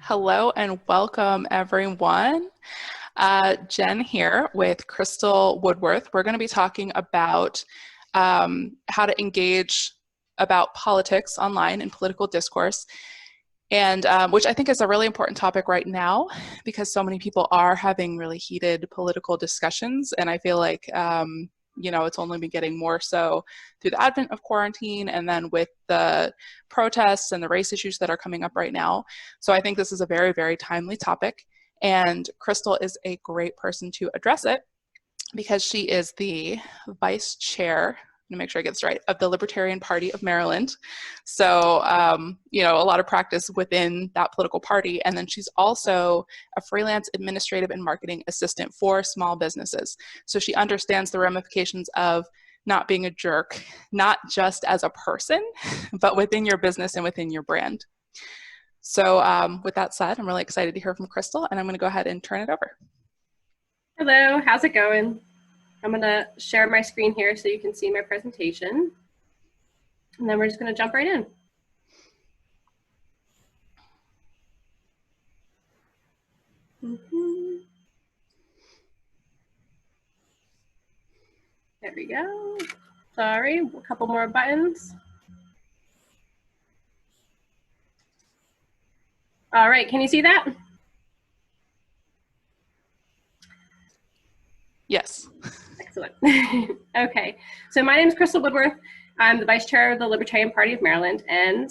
Hello and welcome everyone. Jen here with Krystal Woodworth. We're going to be talking about how to engage about politics online and political discourse, and which I think is a really important topic right now because so many people are having really heated political discussions, and I feel like it's only been getting more so through the advent of quarantine and then with the protests and the race issues that are coming up right now. So I think this is a very, very timely topic, and Krystal is a great person to address it because she is the vice chair, to make sure I get this right, of the Libertarian Party of Maryland. So, a lot of practice within that political party. And then she's also a freelance administrative and marketing assistant for small businesses. So she understands the ramifications of not being a jerk, not just as a person, but within your business and within your brand. So with that said, I'm really excited to hear from Krystal, and I'm going to go ahead and turn it over. Hello, how's it going? I'm going to share my screen here so you can see my presentation. And then we're just going to jump right in. There we go. Sorry, a couple more buttons. All right, can you see that? Yes. Excellent. Okay, so my name is Krystal Woodworth. I'm the vice chair of the Libertarian Party of Maryland, and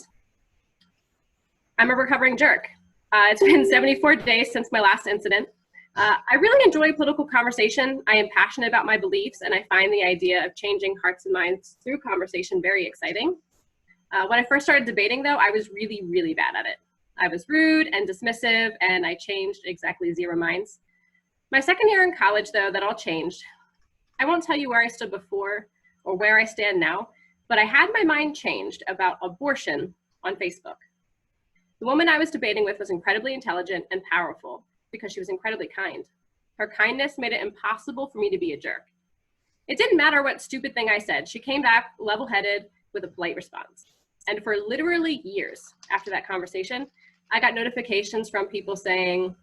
I'm a recovering jerk. It's been 74 days since my last incident. I really enjoy political conversation. I am passionate about my beliefs, and I find the idea of changing hearts and minds through conversation very exciting. When I first started debating, though, I was really, really bad at it. I was rude and dismissive, and I changed exactly 0 minds. My second year in college, though, that all changed. I won't tell you where I stood before or where I stand now, but I had my mind changed about abortion on Facebook. The woman I was debating with was incredibly intelligent and powerful because she was incredibly kind. Her kindness made it impossible for me to be a jerk. It didn't matter what stupid thing I said. She came back level-headed with a polite response. And for literally years after that conversation, I got notifications from people saying,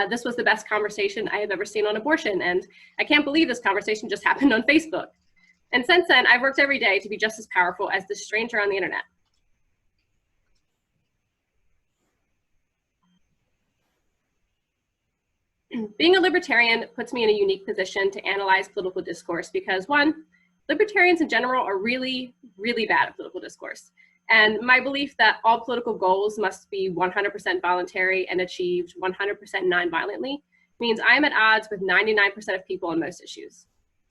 this was the best conversation I have ever seen on abortion, and I can't believe this conversation just happened on Facebook. And since then, I've worked every day to be just as powerful as this stranger on the internet. Being a libertarian puts me in a unique position to analyze political discourse because, one, libertarians in general are really, really bad at political discourse. And my belief that all political goals must be 100% voluntary and achieved 100% non-violently means I'm at odds with 99% of people on most issues.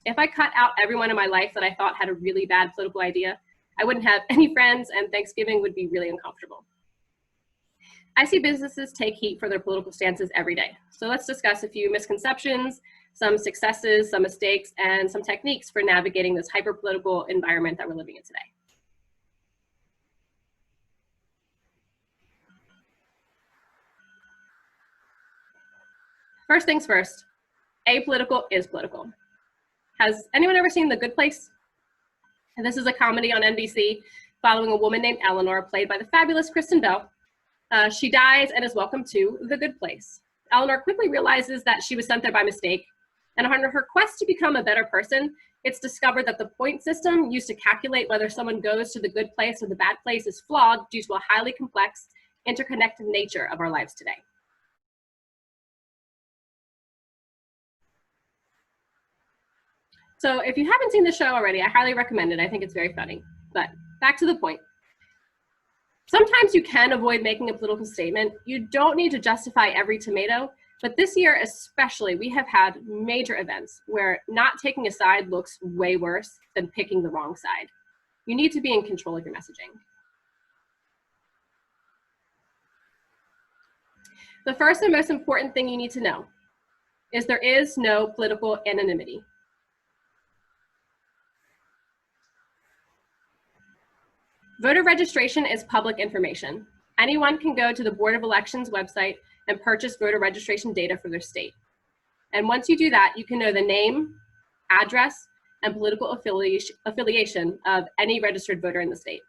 If I cut out everyone in my life that I thought had a really bad political idea, I wouldn't have any friends, and Thanksgiving would be really uncomfortable. I see businesses take heat for their political stances every day. So let's discuss a few misconceptions, some successes, some mistakes, and some techniques for navigating this hyper-political environment that we're living in today. First things first, apolitical is political. Has anyone ever seen The Good Place? And this is a comedy on NBC following a woman named Eleanor, played by the fabulous Kristen Bell. She dies and is welcomed to the good place. Eleanor quickly realizes that she was sent there by mistake, and on her quest to become a better person, it's discovered that the point system used to calculate whether someone goes to the good place or the bad place is flawed due to a highly complex, interconnected nature of our lives today. So if you haven't seen the show already, I highly recommend it. I think it's very funny. But back to the point. Sometimes you can avoid making a political statement. You don't need to justify every tomato, but this year especially, we have had major events where not taking a side looks way worse than picking the wrong side. You need to be in control of your messaging. The first and most important thing you need to know is there is no political anonymity. Voter registration is public information. Anyone can go to the Board of Elections website and purchase voter registration data for their state. And once you do that, you can know the name, address, and political affiliation of any registered voter in the state.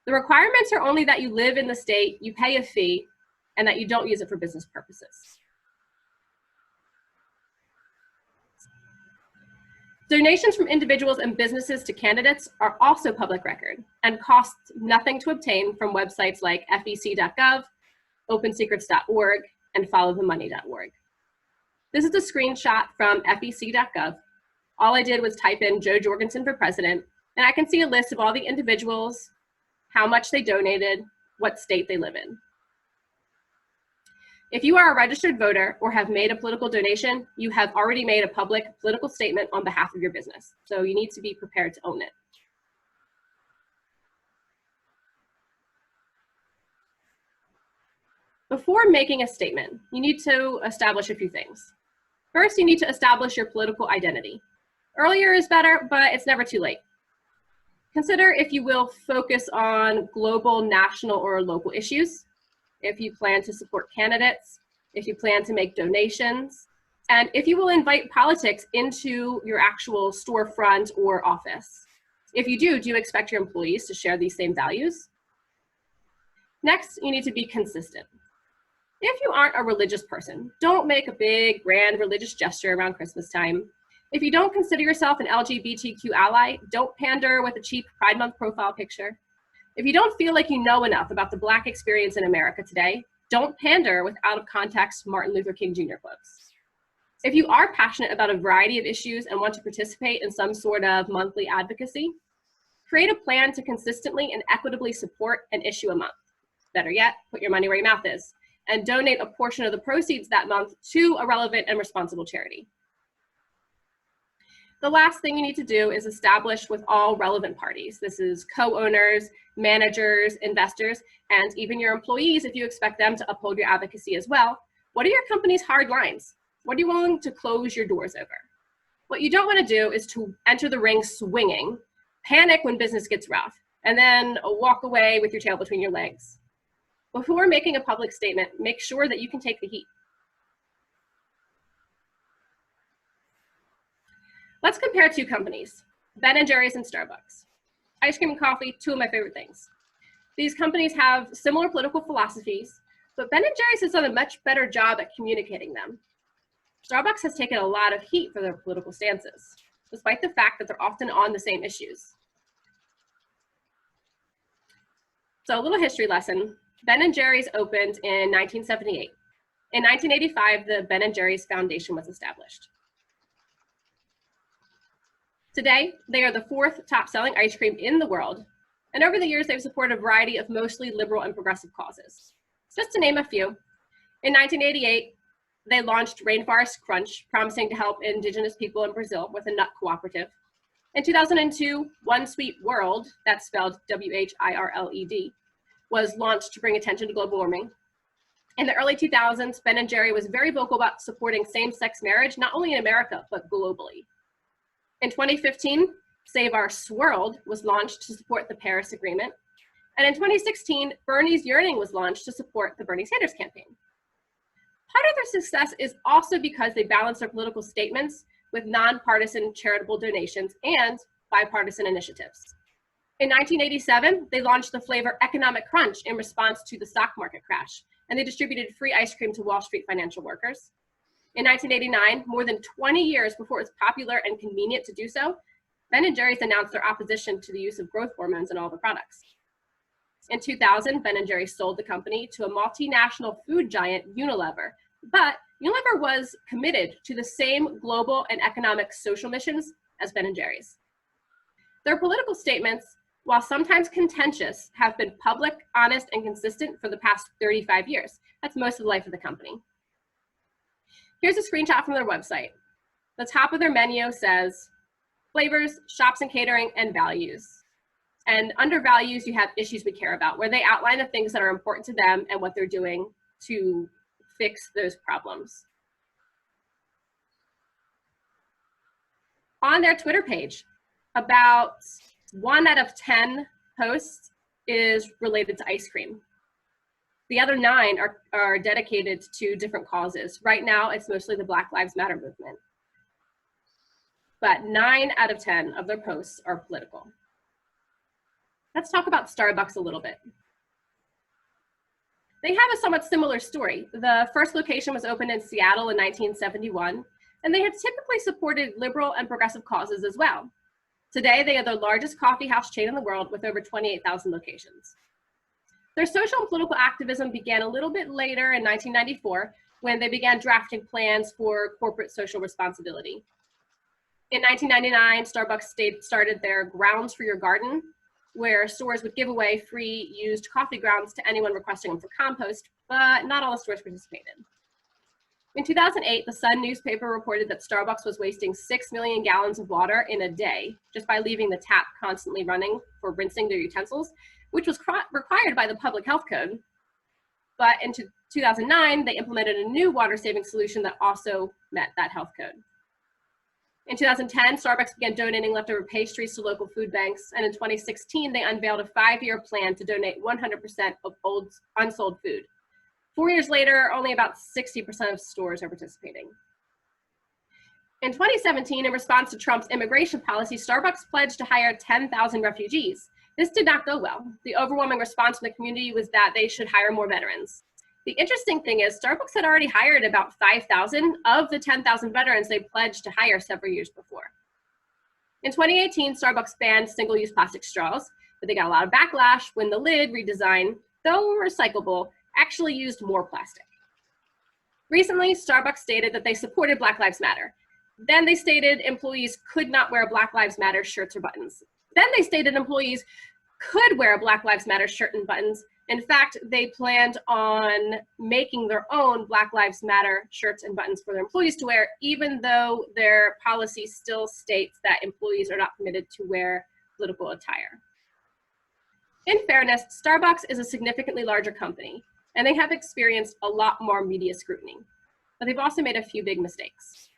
The requirements are only that you live in the state, you pay a fee, and that you don't use it for business purposes. Donations from individuals and businesses to candidates are also public record and cost nothing to obtain from websites like fec.gov, opensecrets.org, and followthemoney.org. This is a screenshot from fec.gov. All I did was type in Joe Jorgensen for president, and I can see a list of all the individuals, how much they donated, what state they live in. If you are a registered voter or have made a political donation, you have already made a public political statement on behalf of your business. So you need to be prepared to own it. Before making a statement, you need to establish a few things. First, you need to establish your political identity. Earlier is better, but it's never too late. Consider if you will focus on global, national, or local issues, if you plan to support candidates, if you plan to make donations, and if you will invite politics into your actual storefront or office. If you do you expect your employees to share these same values? Next, you need to be consistent. If you aren't a religious person, don't make a big, grand religious gesture around Christmas time. If you don't consider yourself an LGBTQ ally, don't pander with a cheap Pride Month profile picture. If you don't feel like you know enough about the Black experience in America today, don't pander with out-of-context Martin Luther King Jr. quotes. If you are passionate about a variety of issues and want to participate in some sort of monthly advocacy, create a plan to consistently and equitably support an issue a month. Better yet, put your money where your mouth is, and donate a portion of the proceeds that month to a relevant and responsible charity. The last thing you need to do is establish with all relevant parties. This is co-owners, managers, investors, and even your employees if you expect them to uphold your advocacy as well. What are your company's hard lines? What are you willing to close your doors over? What you don't want to do is to enter the ring swinging, panic when business gets rough, and then walk away with your tail between your legs. Before making a public statement, make sure that you can take the heat. Let's compare two companies, Ben & Jerry's and Starbucks. Ice cream and coffee, two of my favorite things. These companies have similar political philosophies, but Ben & Jerry's has done a much better job at communicating them. Starbucks has taken a lot of heat for their political stances, despite the fact that they're often on the same issues. So a little history lesson. Ben & Jerry's opened in 1978. In 1985, the Ben & Jerry's Foundation was established. Today, they are the 4th top-selling ice cream in the world, and over the years, they've supported a variety of mostly liberal and progressive causes. Just to name a few, in 1988, they launched Rainforest Crunch, promising to help indigenous people in Brazil with a nut cooperative. In 2002, One Sweet World, that's spelled W-H-I-R-L-E-D, was launched to bring attention to global warming. In the early 2000s, Ben & Jerry was very vocal about supporting same-sex marriage, not only in America, but globally. In 2015, Save Our Swirled was launched to support the Paris Agreement. And in 2016, Bernie's Yearning was launched to support the Bernie Sanders campaign. Part of their success is also because they balance their political statements with nonpartisan charitable donations and bipartisan initiatives. In 1987, they launched the flavor Economic Crunch in response to the stock market crash, and they distributed free ice cream to Wall Street financial workers. In 1989, more than 20 years before it was popular and convenient to do so, Ben & Jerry's announced their opposition to the use of growth hormones in all the products. In 2000, Ben & Jerry's sold the company to a multinational food giant, Unilever, but Unilever was committed to the same global and economic social missions as Ben & Jerry's. Their political statements, while sometimes contentious, have been public, honest, and consistent for the past 35 years. That's most of the life of the company. Here's a screenshot from their website. The top of their menu says, flavors, shops and catering, and values. And under values, you have issues we care about, where they outline the things that are important to them and what they're doing to fix those problems. On their Twitter page, about 1 out of 10 posts is related to ice cream. The other 9 are dedicated to different causes. Right now, it's mostly the Black Lives Matter movement. But 9 out of 10 of their posts are political. Let's talk about Starbucks a little bit. They have a somewhat similar story. The first location was opened in Seattle in 1971, and they have typically supported liberal and progressive causes as well. Today, they are the largest coffee house chain in the world with over 28,000 locations. Their social and political activism began a little bit later in 1994 when they began drafting plans for corporate social responsibility. In 1999, Starbucks started their Grounds for Your Garden, where stores would give away free used coffee grounds to anyone requesting them for compost, but not all the stores participated. In 2008, the Sun newspaper reported that Starbucks was wasting 6 million gallons of water in a day just by leaving the tap constantly running for rinsing their utensils, which was required by the Public Health Code. But in 2009, they implemented a new water-saving solution that also met that health code. In 2010, Starbucks began donating leftover pastries to local food banks, and in 2016, they unveiled a 5-year plan to donate 100% of old unsold food. 4 years later, only about 60% of stores are participating. In 2017, in response to Trump's immigration policy, Starbucks pledged to hire 10,000 refugees. This did not go well. The overwhelming response from the community was that they should hire more veterans. The interesting thing is Starbucks had already hired about 5,000 of the 10,000 veterans they pledged to hire several years before. In 2018, Starbucks banned single-use plastic straws, but they got a lot of backlash when the lid redesign, though recyclable, actually used more plastic. Recently, Starbucks stated that they supported Black Lives Matter. Then they stated employees could not wear Black Lives Matter shirts or buttons. Then they stated employees could wear a Black Lives Matter shirt and buttons. In fact, they planned on making their own Black Lives Matter shirts and buttons for their employees to wear, even though their policy still states that employees are not permitted to wear political attire. In fairness, Starbucks is a significantly larger company, and they have experienced a lot more media scrutiny, but they've also made a few big mistakes.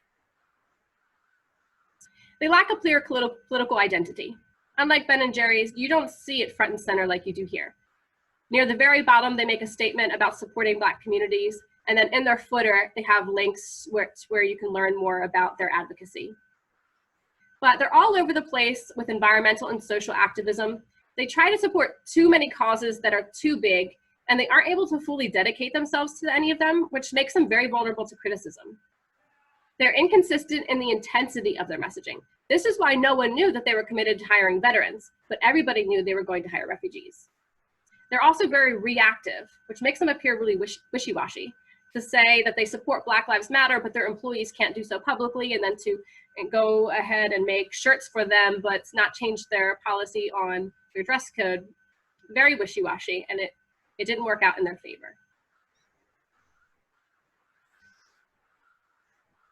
They lack a clear political identity. Unlike Ben & Jerry's, you don't see it front and center like you do here. Near the very bottom, they make a statement about supporting Black communities, and then in their footer, they have links where you can learn more about their advocacy. But they're all over the place with environmental and social activism. They try to support too many causes that are too big, and they aren't able to fully dedicate themselves to any of them, which makes them very vulnerable to criticism. They're inconsistent in the intensity of their messaging. This is why no one knew that they were committed to hiring veterans, but everybody knew they were going to hire refugees. They're also very reactive, which makes them appear really wishy-washy. To say that they support Black Lives Matter, but their employees can't do so publicly, and then to go ahead and make shirts for them, but not change their policy on their dress code, very wishy-washy, and it didn't work out in their favor.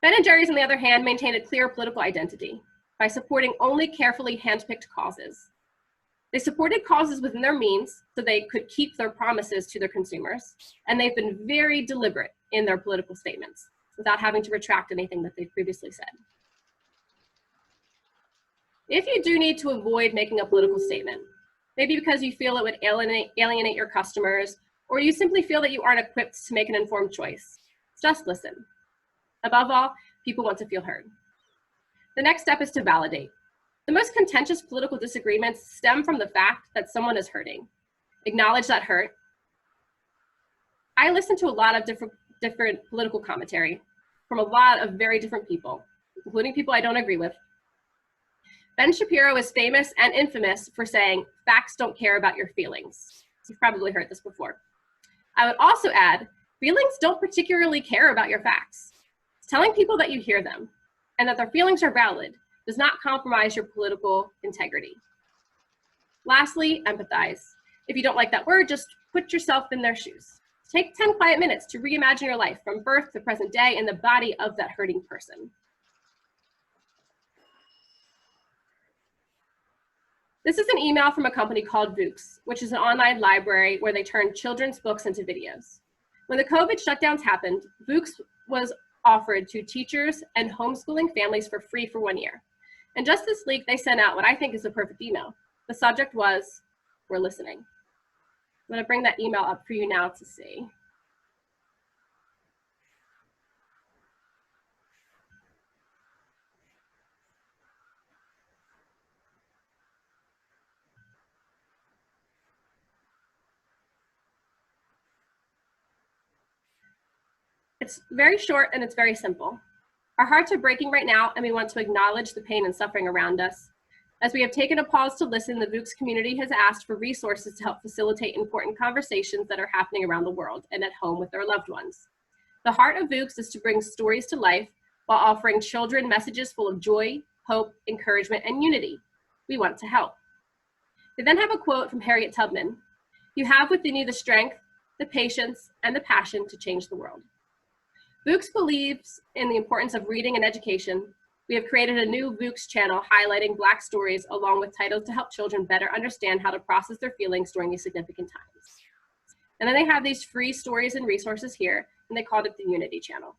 Ben & Jerry's, on the other hand, maintained a clear political identity by supporting only carefully handpicked causes. They supported causes within their means so they could keep their promises to their consumers, and they've been very deliberate in their political statements without having to retract anything that they've previously said. If you do need to avoid making a political statement, maybe because you feel it would alienate your customers, or you simply feel that you aren't equipped to make an informed choice, just listen. Above all, people want to feel heard. The next step is to validate. The most contentious political disagreements stem from the fact that someone is hurting. Acknowledge that hurt. I listen to a lot of different political commentary from a lot of very different people, including people I don't agree with. Ben Shapiro is famous and infamous for saying, "Facts don't care about your feelings." You've probably heard this before. I would also add, feelings don't particularly care about your facts. Telling people that you hear them and that their feelings are valid does not compromise your political integrity. Lastly, empathize. If you don't like that word, just put yourself in their shoes. Take 10 quiet minutes to reimagine your life from birth to present day in the body of that hurting person. This is an email from a company called Books, which is an online library where they turn children's books into videos. When the COVID shutdowns happened, Books was offered to teachers and homeschooling families for free for 1 year. And just this week, they sent out what I think is the perfect email. The subject was, "We're listening." I'm gonna bring that email up for you now to see. It's very short and it's very simple. Our hearts are breaking right now, and we want to acknowledge the pain and suffering around us. As we have taken a pause to listen, the VOOCS community has asked for resources to help facilitate important conversations that are happening around the world and at home with their loved ones. The heart of VOOCS is to bring stories to life while offering children messages full of joy, hope, encouragement, and unity. We want to help. We then have a quote from Harriet Tubman. You have within you the strength, the patience, and the passion to change the world. VOOCS believes in the importance of reading and education. We have created a new VOOCS channel highlighting Black stories along with titles to help children better understand how to process their feelings during these significant times. And then they have these free stories and resources here, and they called it the Unity Channel.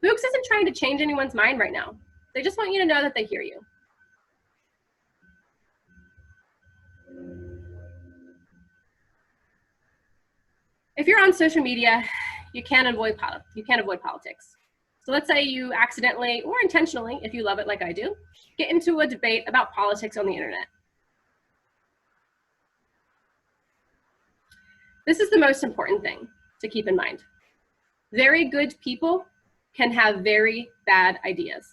VOOCS isn't trying to change anyone's mind right now. They just want you to know that they hear you. If you're on social media, you can't avoid politics. So let's say you accidentally or intentionally, if you love it like I do, get into a debate about politics on the internet. This is the most important thing to keep in mind. Very good people can have very bad ideas.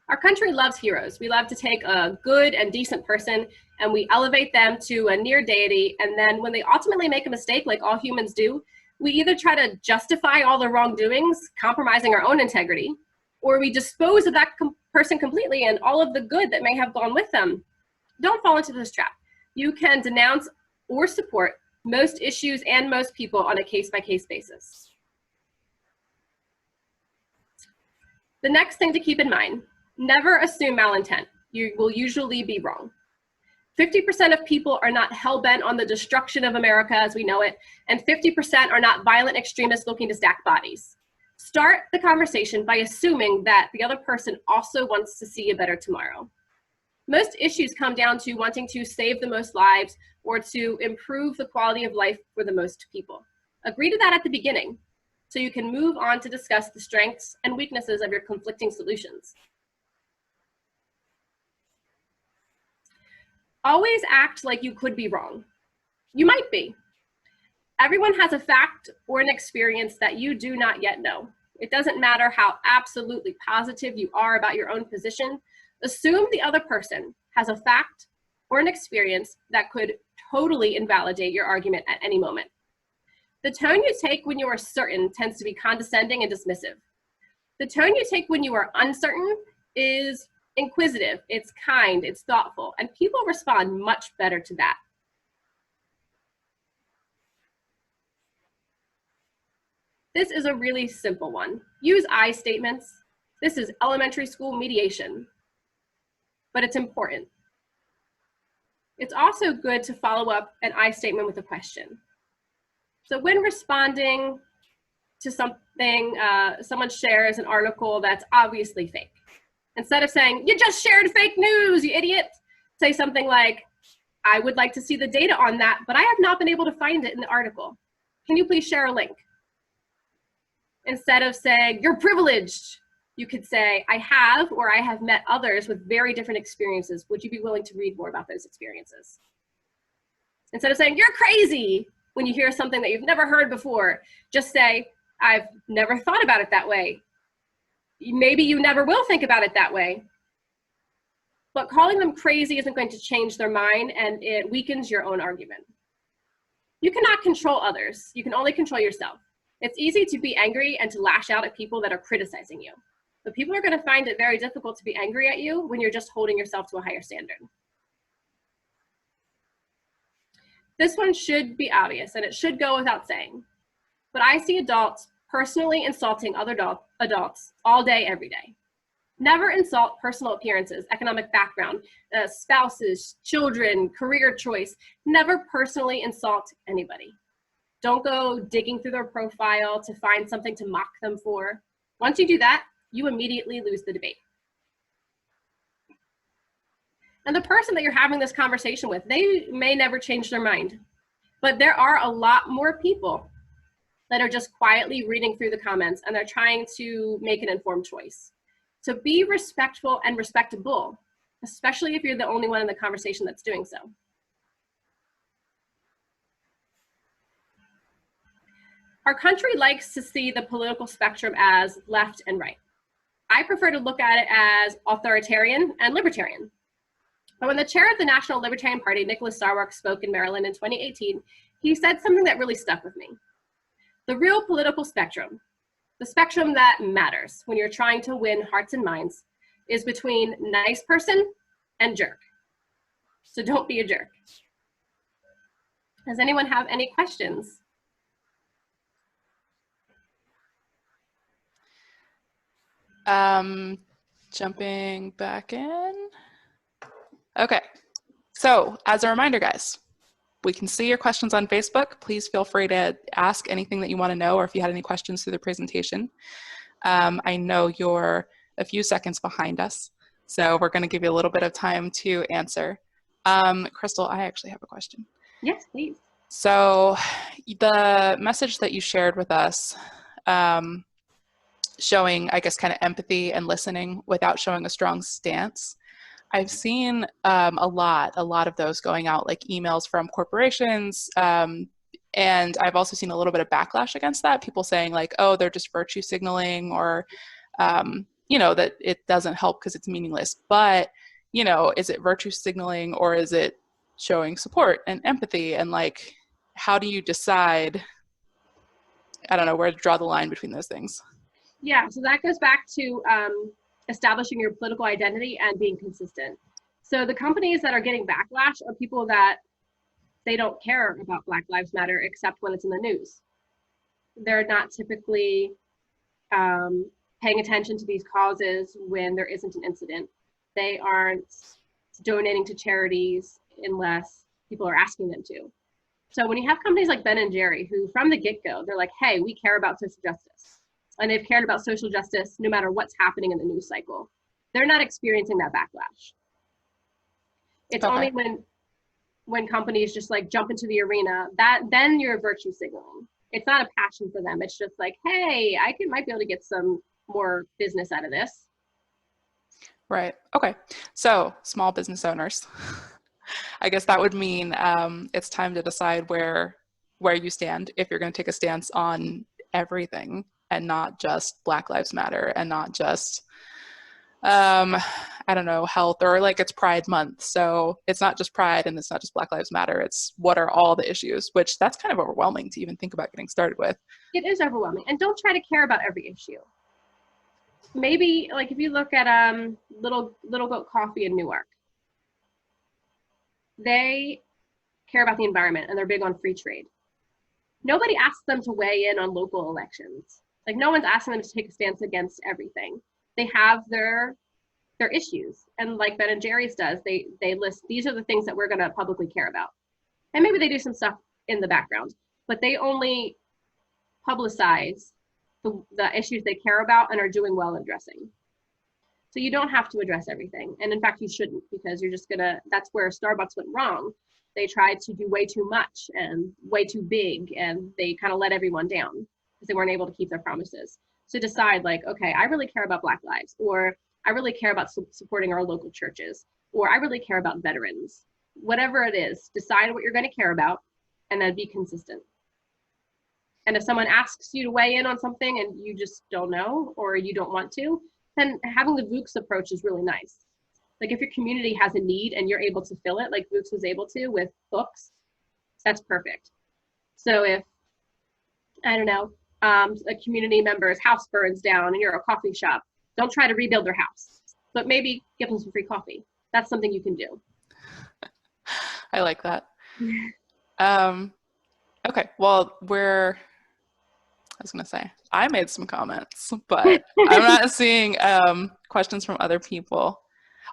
Our country loves heroes. We love to take a good and decent person and we elevate them to a near deity. And then when they ultimately make a mistake, like all humans do, we either try to justify all the wrongdoings, compromising our own integrity, or we dispose of that person completely and all of the good that may have gone with them. Don't fall into this trap. You can denounce or support most issues and most people on a case-by-case basis. The next thing to keep in mind, never assume malintent. You will usually be wrong. 50% of people are not hell-bent on the destruction of America as we know it, and 50% are not violent extremists looking to stack bodies. Start the conversation by assuming that the other person also wants to see a better tomorrow. Most issues come down to wanting to save the most lives or to improve the quality of life for the most people. Agree to that at the beginning, so you can move on to discuss the strengths and weaknesses of your conflicting solutions. Always act like you could be wrong. You might be. Everyone has a fact or an experience that you do not yet know. It doesn't matter how absolutely positive you are about your own position. Assume the other person has a fact or an experience that could totally invalidate your argument at any moment. The tone you take when you are certain tends to be condescending and dismissive. The tone you take when you are uncertain is inquisitive, it's kind, it's thoughtful, and people respond much better to that. This is a really simple one. Use I statements. This is elementary school mediation, but it's important. It's also good to follow up an I statement with a question. So when responding to something, someone shares an article that's obviously fake. Instead of saying, you just shared fake news, you idiot, say something like, I would like to see the data on that, but I have not been able to find it in the article. Can you please share a link? Instead of saying, you're privileged, you could say, I have or I have met others with very different experiences. Would you be willing to read more about those experiences? Instead of saying, you're crazy, when you hear something that you've never heard before, just say, I've never thought about it that way. Maybe you never will think about it that way. But calling them crazy isn't going to change their mind, and it weakens your own argument. You cannot control others. You can only control yourself. It's easy to be angry and to lash out at people that are criticizing you. But people are going to find it very difficult to be angry at you when you're just holding yourself to a higher standard. This one should be obvious, and it should go without saying. But I see adults personally insulting other adults all day, every day. Never insult personal appearances, economic background, spouses, children, career choice. Never personally insult anybody. Don't go digging through their profile to find something to mock them for. Once you do that, you immediately lose the debate. And the person that you're having this conversation with, they may never change their mind. But there are a lot more people that are just quietly reading through the comments and they're trying to make an informed choice. So be respectful and respectable. especially if you're the only one in the conversation that's doing so. Our country likes to see the political spectrum as left and right. I prefer to look at it as authoritarian and libertarian. But when the chair of the National Libertarian Party, Nicholas Sarwark, spoke in Maryland in 2018, he said something that really stuck with me. The real political spectrum, the spectrum that matters when you're trying to win hearts and minds, is between nice person and jerk. So don't be a jerk. Does anyone have any questions? Jumping back in. Okay, so as a reminder, guys, we can see your questions on Facebook. Please feel free to ask anything that you want to know, or if you had any questions through the presentation. I know you're a few seconds behind us, so we're going to give you a little bit of time to answer. Krystal, I actually have a question. Yes, please. So the message that you shared with us, showing, I guess, kind of empathy and listening without showing a strong stance. I've seen a lot of those going out, like emails from corporations, and I've also seen a little bit of backlash against that. People saying like, oh, they're just virtue signaling, or, you know, that it doesn't help because it's meaningless. But, you know, is it virtue signaling, or is it showing support and empathy? And like, how do you decide, I don't know, where to draw the line between those things? Yeah, so that goes back to establishing your political identity and being consistent. So the companies that are getting backlash are people that they don't care about Black Lives Matter except when it's in the news. They're not typically paying attention to these causes when there isn't an incident. They aren't donating to charities unless people are asking them to. So when you have companies like Ben & Jerry, who from the get-go, they're like, hey, we care about social justice. And they've cared about social justice no matter what's happening in the news cycle. They're not experiencing that backlash. It's only when companies just like jump into the arena, that then you're virtue signaling. It's not a passion for them. It's just like, hey, might be able to get some more business out of this. Right. Okay. So small business owners, I guess that would mean it's time to decide where you stand, if you're going to take a stance on everything and not just Black Lives Matter, and not just, I don't know, health, or like it's Pride Month. So it's not just Pride and it's not just Black Lives Matter. It's what are all the issues, which that's kind of overwhelming to even think about getting started with. It is overwhelming. And don't try to care about every issue. Maybe like if you look at Little Goat Coffee in Newark, they care about the environment and they're big on free trade. Nobody asks them to weigh in on local elections. Like no one's asking them to take a stance against everything. They have their issues, and like Ben & Jerry's does, they list, these are the things that we're going to publicly care about. And maybe they do some stuff in the background, but they only publicize the issues they care about and are doing well addressing. So you don't have to address everything. And in fact, you shouldn't, because you're just that's where Starbucks went wrong. They tried to do way too much and way too big, and they kind of let everyone down because they weren't able to keep their promises. So decide like, okay, I really care about Black lives, or I really care about supporting our local churches, or I really care about veterans. Whatever it is, decide what you're going to care about and then be consistent. And if someone asks you to weigh in on something and you just don't know, or you don't want to, then having the VOOCs approach is really nice. Like if your community has a need and you're able to fill it, like VOOCs was able to with books, that's perfect. So if, I don't know, a community member's house burns down and you're a coffee shop, don't try to rebuild their house, but maybe give them some free coffee. That's something you can do. I like that. Okay, well, I was going to say, I made some comments, but I'm not seeing questions from other people.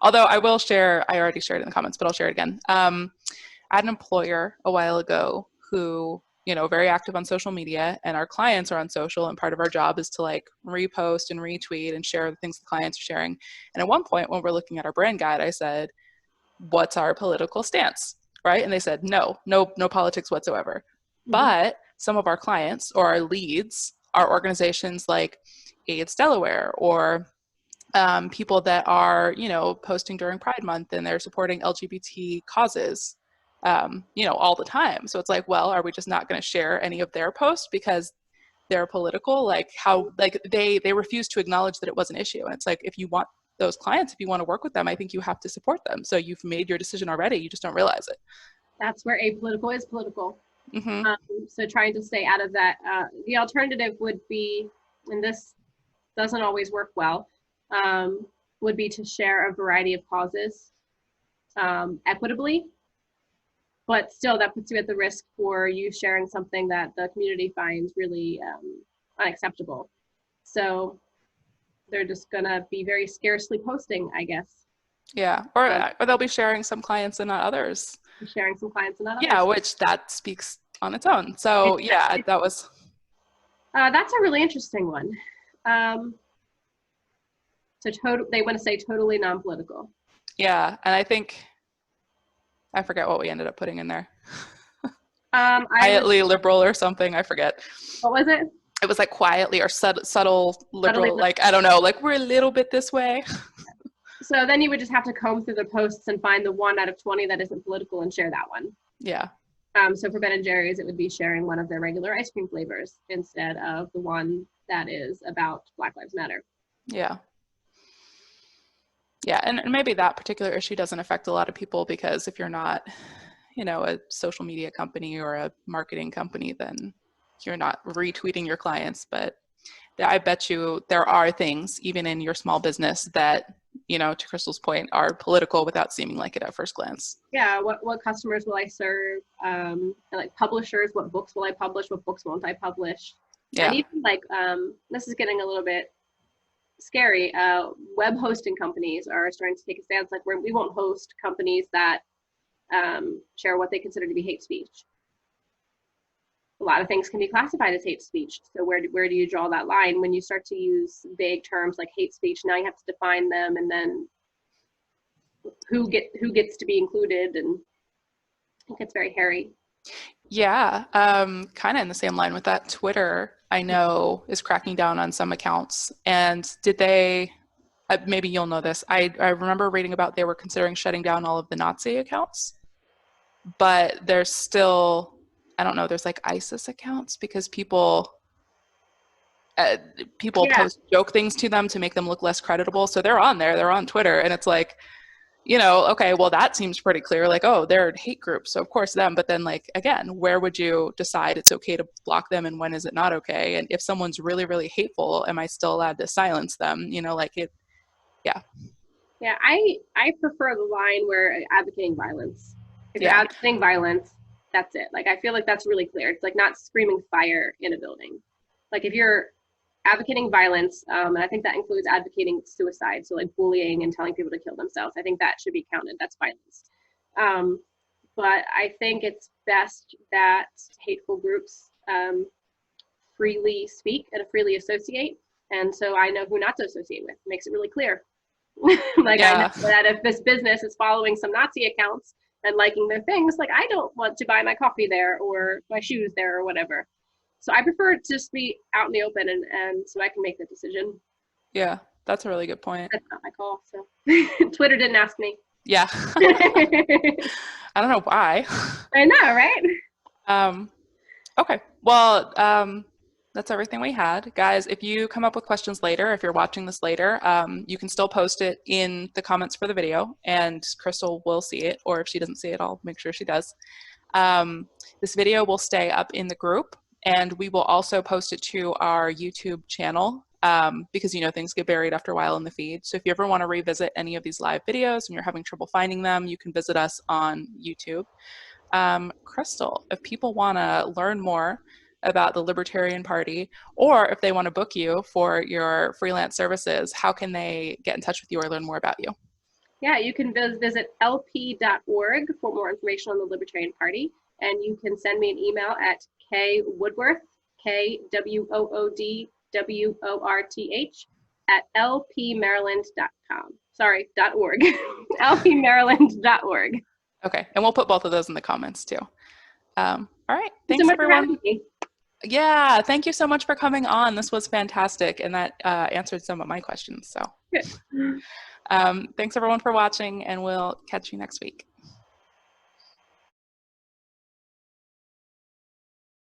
Although I will share, I already shared it in the comments, but I'll share it again. I had an employer a while ago who, you know, very active on social media, and our clients are on social, and part of our job is to like repost and retweet and share the things the clients are sharing. And at one point when we're looking at our brand guide, I said, what's our political stance, right? And they said, no politics whatsoever. Mm-hmm. But some of our clients or our leads are organizations like AIDS Delaware or people that are, posting during Pride Month and they're supporting LGBT causes, all the time. So it's like, well, are we just not going to share any of their posts because they're political? Like how, like they refuse to acknowledge that it was an issue. And it's like, if you want those clients, if you want to work with them, I think you have to support them. So you've made your decision already. You just don't realize it. That's where apolitical is political. Mm-hmm. So trying to stay out of that. The alternative would be, and this doesn't always work well, would be to share a variety of causes equitably, but still that puts you at the risk for you sharing something that the community finds really unacceptable. So they're just gonna be very scarcely posting, I guess. Yeah, or they'll be sharing some clients and not others. Sharing some clients and not others. Yeah, which that speaks on its own. So yeah, that was. That's a really interesting one. So they want to say totally non-political. Yeah, and I think, I forget what we ended up putting in there. Quietly liberal or something, I forget. What was it? It was like quietly or subtle liberal, like, I don't know, like we're a little bit this way. So then you would just have to comb through the posts and find the 1 out of 20 that isn't political and share that one. Yeah. So for Ben & Jerry's, it would be sharing one of their regular ice cream flavors instead of the one that is about Black Lives Matter. Yeah. Yeah, and maybe that particular issue doesn't affect a lot of people because if you're not, a social media company or a marketing company, then you're not retweeting your clients. But I bet you there are things, even in your small business, that, to Krystal's point, are political without seeming like it at first glance. Yeah, what customers will I serve? Like publishers, what books will I publish? What books won't I publish? Yeah. And even like, this is getting a little bit scary. Web hosting companies are starting to take a stance like we won't host companies that share what they consider to be hate speech. A lot of things can be classified as hate speech. So where do you draw that line when you start to use vague terms like hate speech? Now you have to define them, and then who gets to be included, and it gets very hairy. Yeah, kind of in the same line with that. Twitter, I know, is cracking down on some accounts. And did they? Maybe you'll know this. I remember reading about they were considering shutting down all of the Nazi accounts, but there's still, I don't know, there's like ISIS accounts because people post joke things to them to make them look less creditable. So they're on there, they're on Twitter, and it's like, okay, well, that seems pretty clear. Like, oh, they're hate groups, so of course them. But then, like, again, where would you decide it's okay to block them and when is it not okay? And if someone's really, really hateful, am I still allowed to silence them? Like it, yeah. Yeah, I prefer the line where advocating violence. If you're advocating violence, that's it. Like, I feel like that's really clear. It's like not screaming fire in a building. Like if you're advocating violence, and I think that includes advocating suicide, so like bullying and telling people to kill themselves, I think that should be counted. That's violence. But I think it's best that hateful groups freely speak and freely associate. And so I know who not to associate with. Makes it really clear. Like, I know that if this business is following some Nazi accounts and liking their things, like I don't want to buy my coffee there or my shoes there or whatever. So I prefer it to just be out in the open and so I can make the decision. Yeah, that's a really good point. That's not my call. So Twitter didn't ask me. Yeah. I don't know why. I know, right? Okay. Well, that's everything we had. Guys, if you come up with questions later, if you're watching this later, you can still post it in the comments for the video and Krystal will see it, or if she doesn't see it, I'll make sure she does. This video will stay up in the group and we will also post it to our YouTube channel because, things get buried after a while in the feed. So if you ever want to revisit any of these live videos and you're having trouble finding them, you can visit us on YouTube. Krystal, if people want to learn more about the Libertarian Party, or if they want to book you for your freelance services, how can they get in touch with you or learn more about you? Yeah, you can visit lp.org for more information on the Libertarian Party, and you can send me an email at kwoodworth, KWOODWORTH, at lpmaryland.com. Sorry, .org. lpmaryland.org. Okay, and we'll put both of those in the comments too. All right, thanks so much everyone. for having me. Yeah, thank you so much for coming on. This was fantastic, and that answered some of my questions. So Good. thanks everyone for watching, and we'll catch you next week.